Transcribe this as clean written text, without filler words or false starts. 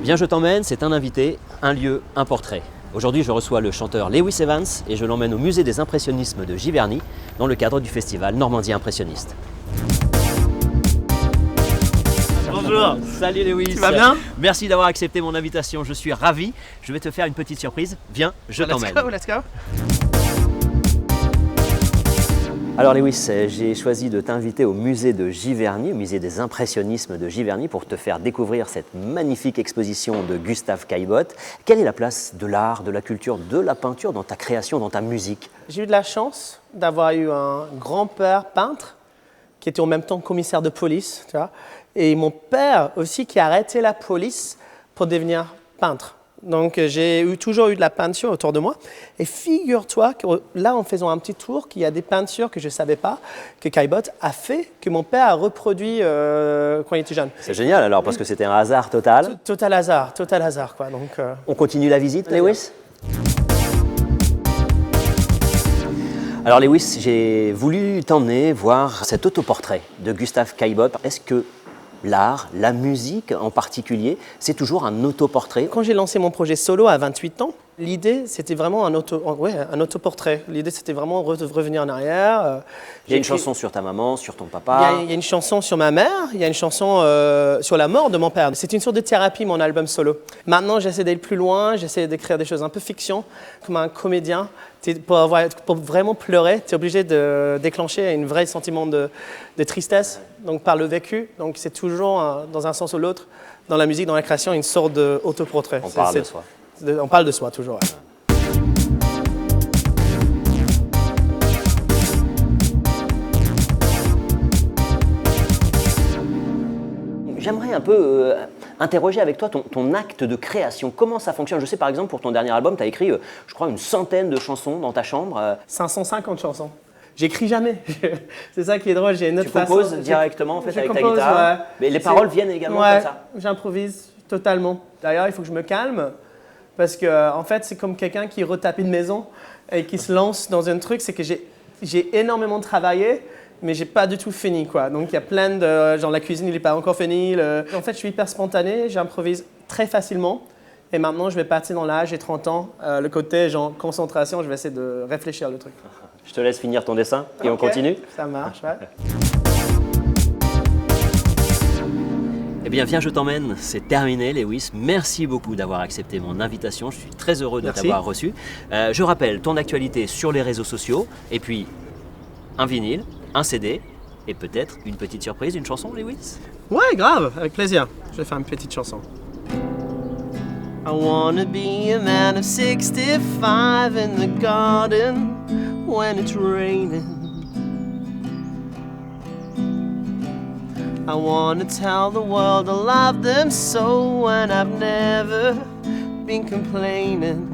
Viens, je t'emmène, c'est un invité, un lieu, un portrait. Aujourd'hui, je reçois le chanteur Lewis Evans et je l'emmène au musée des impressionnismes de Giverny dans le cadre du festival Normandie Impressionniste. Bonjour. Salut Lewis. Tu vas bien? Merci d'avoir accepté mon invitation, je suis ravi. Je vais te faire une petite surprise. Viens, je t'emmène. Let's go. Alors Lewis, j'ai choisi de t'inviter au musée de Giverny, au musée des impressionnismes de Giverny, pour te faire découvrir cette magnifique exposition de Gustave Caillebotte. Quelle est la place de l'art, de la culture, de la peinture dans ta création, dans ta musique? J'ai eu de la chance d'avoir eu un grand-père peintre qui était en même temps commissaire de police, tu vois, et mon père aussi qui a arrêté la police pour devenir peintre. Donc j'ai toujours eu de la peinture autour de moi. Et figure-toi que là, en faisant un petit tour, qu'il y a des peintures que je ne savais pas, que Caillebotte a fait, que mon père a reproduit quand il était jeune. C'est génial alors, parce que c'était un hasard total. Total hasard quoi. Donc, On continue la visite, Lewis? Alors Lewis, j'ai voulu t'emmener voir cet autoportrait de Gustave Caillebotte. Est-ce que l'art, la musique en particulier, c'est toujours un autoportrait? Quand j'ai lancé mon projet solo à 28 ans, l'idée c'était vraiment un autoportrait. L'idée c'était vraiment de revenir en arrière. Il y a une chanson sur ta maman, sur ton papa. Il y a une chanson sur ma mère, il y a une chanson sur la mort de mon père. C'est une sorte de thérapie, mon album solo. Maintenant, j'essaie d'aller plus loin, j'essaie d'écrire des choses un peu fiction, comme un comédien. Pour vraiment pleurer, tu es obligé de déclencher un vrai sentiment de tristesse, donc par le vécu. Donc c'est toujours, dans un sens ou l'autre, dans la musique, dans la création, une sorte d'autoportrait. On parle de soi. On parle de soi, toujours. Ouais. J'aimerais un peu interroger avec toi ton acte de création. Comment ça fonctionne? Je sais par exemple pour ton dernier album, tu as écrit, je crois, une centaine de chansons dans ta chambre. 550 chansons. J'écris jamais. C'est ça qui est drôle. J'ai une autre tu composes directement en fait, avec ta guitare. Ouais. Mais les paroles viennent également comme ça. J'improvise totalement. D'ailleurs, il faut que je me calme parce que en fait, c'est comme quelqu'un qui retape une maison et qui se lance dans un truc. C'est que j'ai énormément travaillé, mais j'ai pas du tout fini, quoi. Donc il y a plein de genre la cuisine, il n'est pas encore fini. En fait, je suis hyper spontané, j'improvise très facilement. Et maintenant, je vais partir dans l'âge, j'ai 30 ans. Le côté genre concentration, je vais essayer de réfléchir le truc. Je te laisse finir ton dessin et on continue. Ça marche, ouais. Eh bien, viens, je t'emmène. C'est terminé, Lewis. Merci beaucoup d'avoir accepté mon invitation. Je suis très heureux de t'avoir reçu. Je rappelle ton actualité sur les réseaux sociaux et puis un vinyle, un CD et peut-être une petite surprise, une chanson, Lewis? Ouais, grave, avec plaisir. Je vais faire une petite chanson. I wanna be a man of 65 in the garden when it's raining. I wanna tell the world I love them so when I've never been complaining.